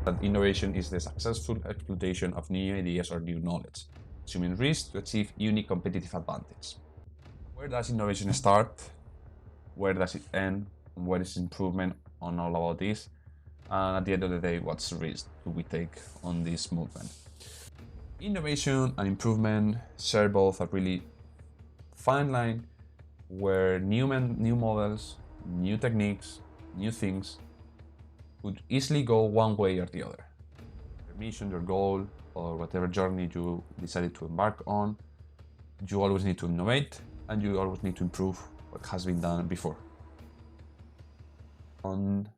that innovation is the successful exploitation of new ideas or new knowledge, assuming risk to achieve unique competitive advantage. Where does innovation start? Where does it end? And where is improvement on all about this? And at the end of the day, what's the risk do we take on this movement? Innovation and improvement share both a really fine line where new models, new techniques, new things could easily go one way or the other. Your mission, your goal, or whatever journey you decided to embark on, you always need to innovate and you always need to improve what has been done before. On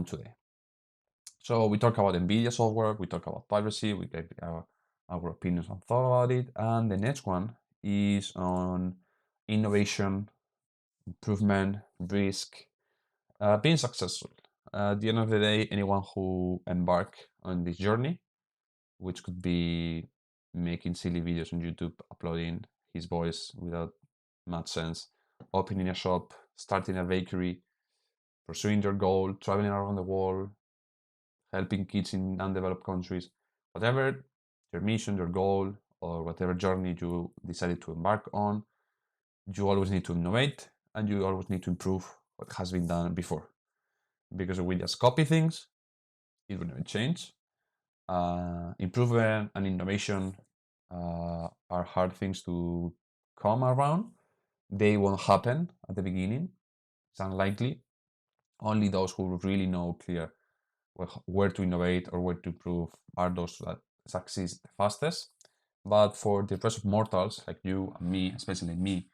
today. So we talk about NVIDIA software, we talk about piracy, we gave our opinions and thought about it, and the next one is on innovation, improvement, risk, being successful. At the end of the day, anyone who embark on this journey, which could be making silly videos on YouTube, uploading his voice without much sense, opening a shop, starting a bakery, pursuing your goal, traveling around the world, helping kids in undeveloped countries, whatever your mission, your goal, or whatever journey you decided to embark on, you always need to innovate and you always need to improve what has been done before. Because if we just copy things, it will never change. Improvement and innovation are hard things to come around. They won't happen at the beginning. It's unlikely. Only those who really know clear where to innovate or where to improve are those that succeed the fastest. But for the rest of mortals, like you and me, especially me,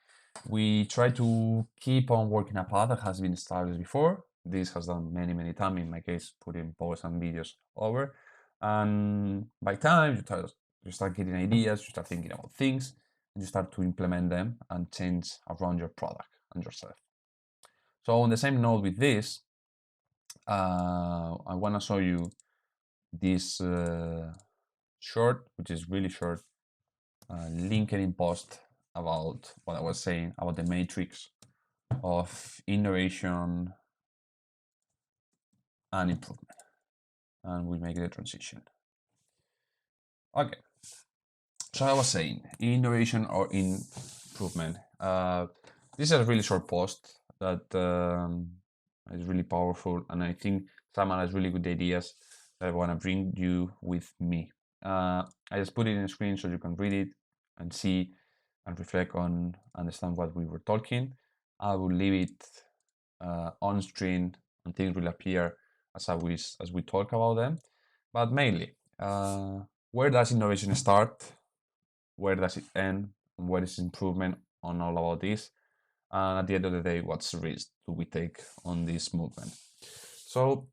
we try to keep on working a path that has been established before. This has done many times, in my case, putting posts and videos over. And by time you start getting ideas, you start thinking about things, and you start to implement them and change around your product and yourself. So on the same note with this, I want to show you this short, which is really short, LinkedIn post about what I was saying about the matrix of innovation and improvement. And we make the transition. Okay. So I was saying innovation or improvement. This is a really short post that is really powerful, and I think someone has really good ideas that I want to bring you with me. I just put it in the screen so you can read it and see and reflect on, understand what we were talking. I will leave it on screen and things will appear as we talk about them. But mainly, where does innovation start? Where does it end? And where is improvement on all about this? And at the end of the day, what's the risk do we take on this movement? So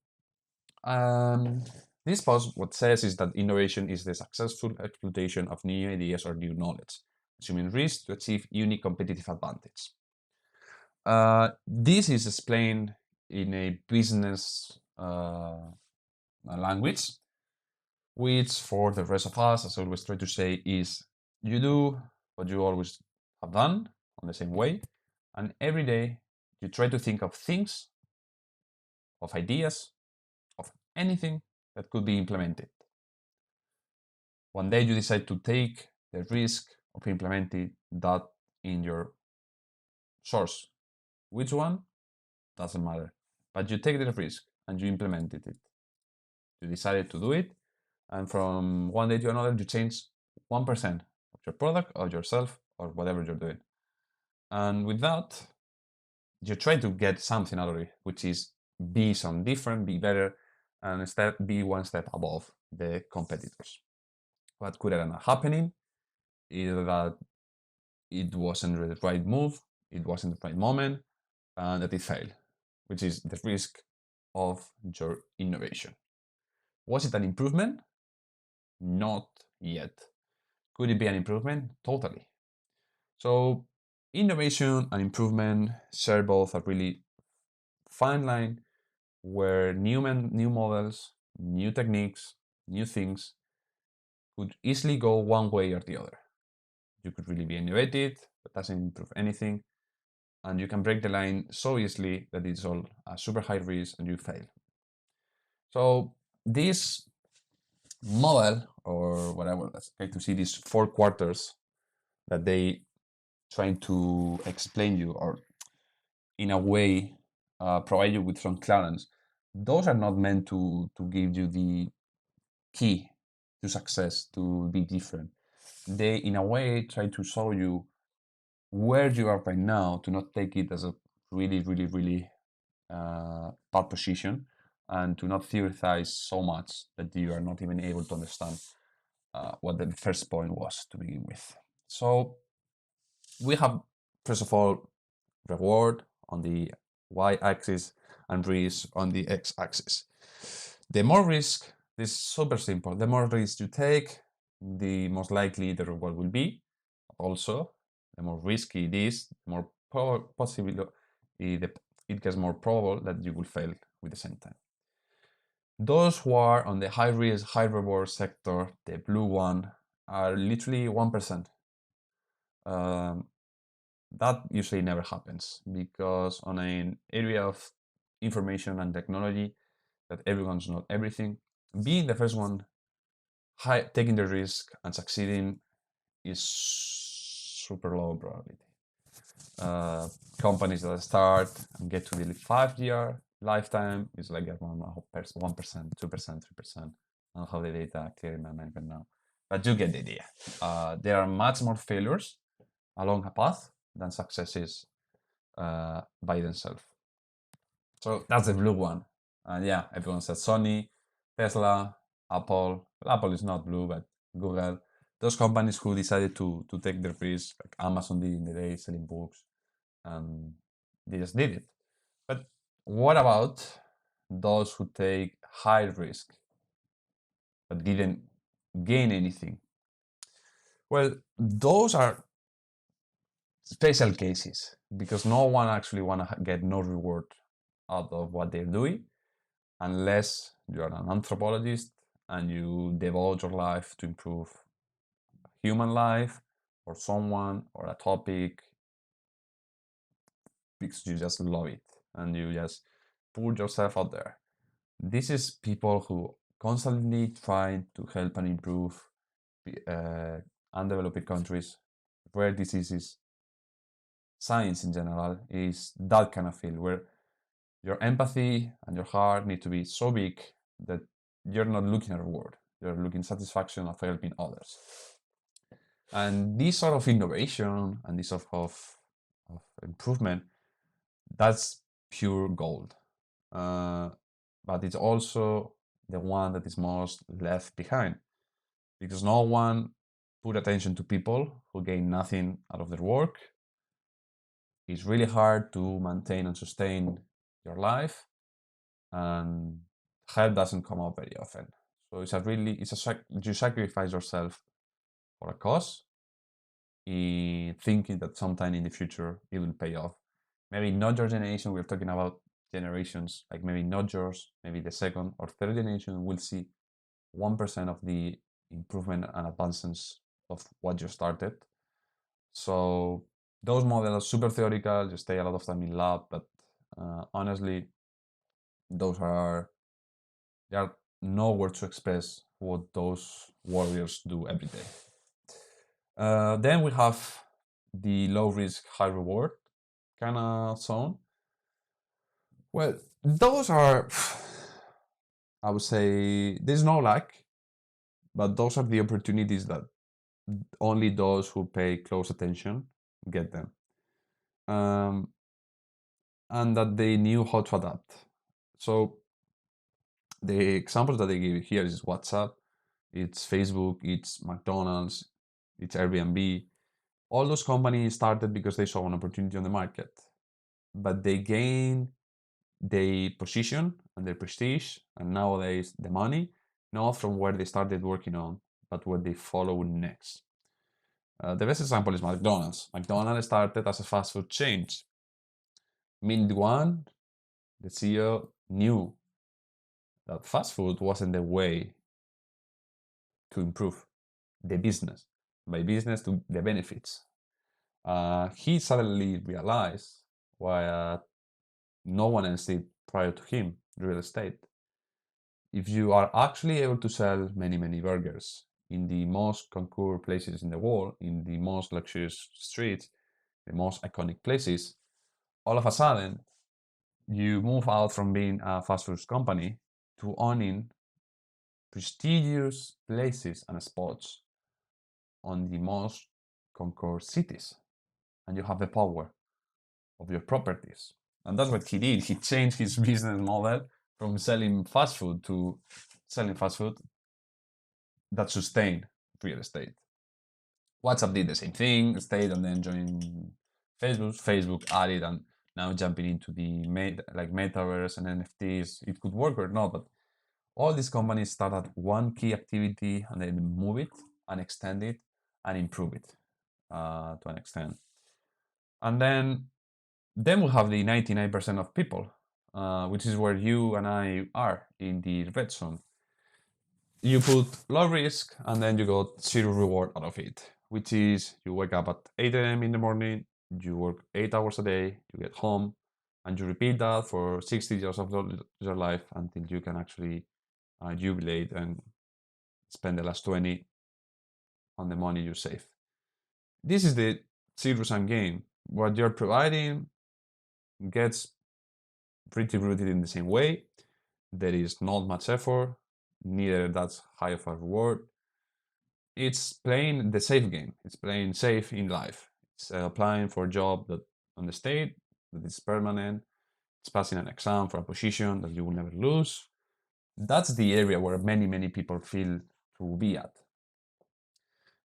this post, what says is that innovation is the successful exploitation of new ideas or new knowledge, assuming risk to achieve unique competitive advantage. This is explained in a business language, which for the rest of us, as I always try to say, is you do what you always have done on the same way, and every day you try to think of things, of ideas, of anything that could be implemented. One day you decide to take the risk of implementing that in your source. Which one? Doesn't matter. But you take the risk and you implemented it. You decided to do it, and from one day to another, you change 1% of your product or yourself or whatever you're doing. And with that, you try to get something out of it, which is be some different, be better, and instead be one step above the competitors. What could end up happening is that it wasn't the right move, it wasn't the right moment, and that it failed, which is the risk of your innovation. Was it an improvement? Not yet. Could it be an improvement? Totally. So innovation and improvement share both a really fine line where new models, new techniques, new things could easily go one way or the other. You could really be innovative, but doesn't improve anything. And you can break the line so easily that it's all a super high risk and you fail. So this model, or whatever, let's try to see these 4 quarters that they trying to explain you, or in a way provide you with some clarence. Those are not meant to give you the key to success, to be different. They in a way try to show you where you are right now, to not take it as a really bad position, and to not theorize so much that you are not even able to understand what the first point was to begin with. So we have, first of all, reward on the y-axis and risk on the x-axis. The more risk, this is super simple. The more risk you take, the most likely the reward will be. Also, the more risky it is, the more possible it gets more probable that you will fail with the same time. Those who are on the high risk, high reward sector, the blue one, are literally 1%. Um, that usually never happens, because on an area of information and technology that everyone's not everything, being the first one, taking the risk and succeeding is super low probability. Companies that start and get to the 5-year lifetime is like around 1%, 2%, 3%. I don't have the data clear in my mind right now, but you get the idea. There are much more failures along a path than successes by themselves. So that's the blue one. And yeah, everyone says Sony, Tesla, Apple. Well, Apple is not blue, but Google. Those companies who decided to take the risk, like Amazon did in the day, selling books, and they just did it. But what about those who take high risk but didn't gain anything? Well, those are special cases, because no one actually want to get no reward out of what they're doing, unless you're an anthropologist and you devote your life to improve human life or someone or a topic, because you just love it and you just put yourself out there. This is people who constantly try to help and improve undeveloped countries, rare diseases. Science in general is that kind of field where your empathy and your heart need to be so big that you're not looking at reward, you're looking satisfaction of helping others. And this sort of innovation and this sort of improvement, that's pure gold. But it's also the one that is most left behind, because no one put attention to people who gain nothing out of their work. It's really hard to maintain and sustain your life, and help doesn't come up very often. So you sacrifice yourself for a cause, in thinking that sometime in the future it will pay off. Maybe not your generation, we're talking about generations, like maybe not yours, maybe the second or third generation will see 1% of the improvement and advancements of what you started. So those models are super theoretical, you stay a lot of time in lab, but honestly, those are they are nowhere to express what those warriors do every day. Then we have the low risk, high reward kind of zone. Well, those are, I would say, there's no lack, but those are the opportunities that only those who pay close attention get them. Um, and that they knew how to adapt. So the examples that they give here is WhatsApp, it's Facebook, it's McDonald's, it's Airbnb. All those companies started because they saw an opportunity on the market, but they gain their position and their prestige, and nowadays the money, not from where they started working on, but what they follow next. The best example is McDonald's. McDonald's started as a fast food chain. Min Dwan, the CEO, knew that fast food wasn't the way to improve the business. By business to the benefits. He suddenly realized why no one else did prior to him, real estate. if you are actually able to sell many, many burgers in the most concours places in the world, in the most luxurious streets, the most iconic places, all of a sudden you move out from being a fast food company to owning prestigious places and spots on the most concourse cities, and you have the power of your properties. And that's what he did. He changed his business model from selling fast food to selling fast food that sustain real estate. WhatsApp did the same thing, stayed and then joined Facebook. Facebook added and now jumping into the like metaverse and NFTs. It could work or not, but all these companies start at one key activity and then move it and extend it and improve it to an extent. And then we have the 99% of people, which is where you and I are in the red zone. You put low risk and then you got zero reward out of it, which is you wake up at 8 a.m. in the morning, you work 8 hours a day, you get home, and you repeat that for 60 years of your life until you can actually jubilate and spend the last 20 on the money you save. This is the zero sum game. What you're providing gets pretty rooted in the same way. There is not much effort, neither that's high of a reward. It's playing the safe game. It's playing safe in life. It's applying for a job that on the state that is permanent. It's passing an exam for a position that you will never lose. That's the area where many, many people feel to be at.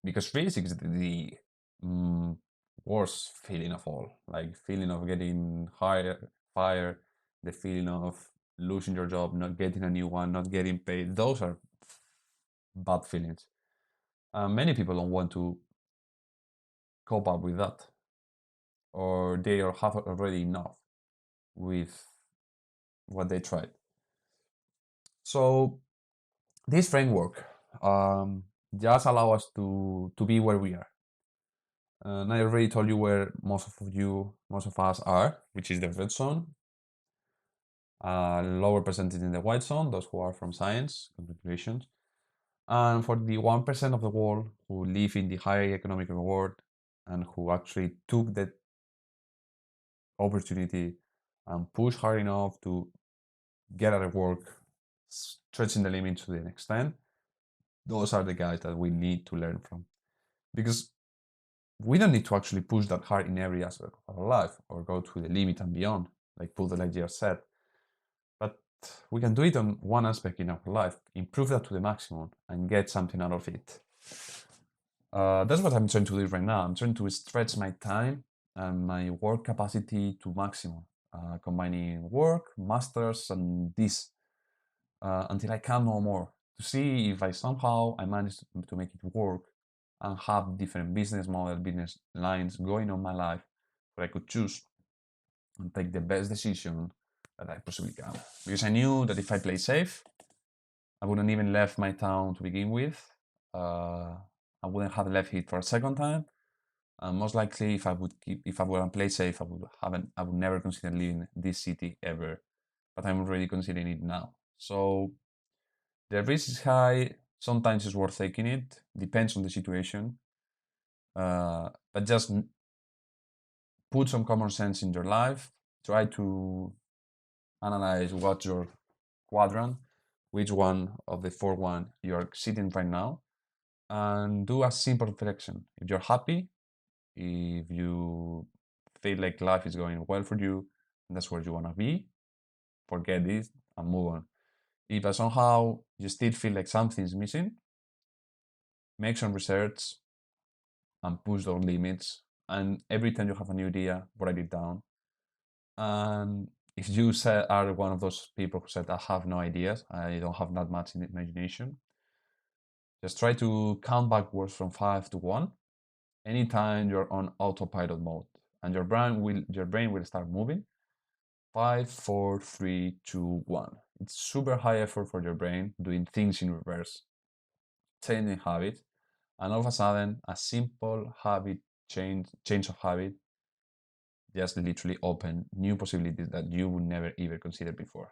Because risk is the mm, worst feeling of all. Like feeling of getting hired, fired, the feeling of losing your job, not getting a new one, not getting paid. Those are bad feelings. Many people don't want to cope up with that, or they have already enough with what they tried. So this framework just allow us to be where we are. And I already told you where most of us are, which is the red zone. Lower percentage in the white zone, those who are from science, congratulations. And for the 1% of the world who live in the higher economic reward and who actually took the opportunity and push hard enough to get out of work, stretching the limit to the extent, those are the guys that we need to learn from. Because we don't need to actually push that hard in every aspect of our life or go to the limit and beyond, like Paul Lightyear said. But we can do it on one aspect in our life, improve that to the maximum, and get something out of it. That's what I'm trying to do right now. I'm trying to stretch my time and my work capacity to maximum, combining work, masters, and this until I can no more to see if I somehow I manage to make it work and have different business model, business lines going on my life where I could choose and take the best decision that I possibly can. Because I knew that if I play safe, I wouldn't even left my town to begin with. I wouldn't have left it for a second time. And most likely, if I wouldn't play safe, I would never consider leaving this city ever. But I'm already considering it now. So the risk is high. Sometimes it's worth taking it. Depends on the situation. But just put some common sense in your life. Try to analyze what's your quadrant, which one of the four one you're sitting right now, and do a simple reflection. If you're happy, if you feel like life is going well for you, and that's where you want to be, forget this and move on. If somehow you still feel like something's missing, make some research and push those limits. And every time you have a new idea, write it down. And if you are one of those people who said, I have no ideas, I don't have that much in imagination, just try to count backwards from 5 to 1 anytime you're on autopilot mode, and your brain will start moving. 5, 4, 3, 2, 1. It's super high effort for your brain doing things in reverse, changing habits, and all of a sudden, a simple habit change of habit just literally open new possibilities that you would never even consider before.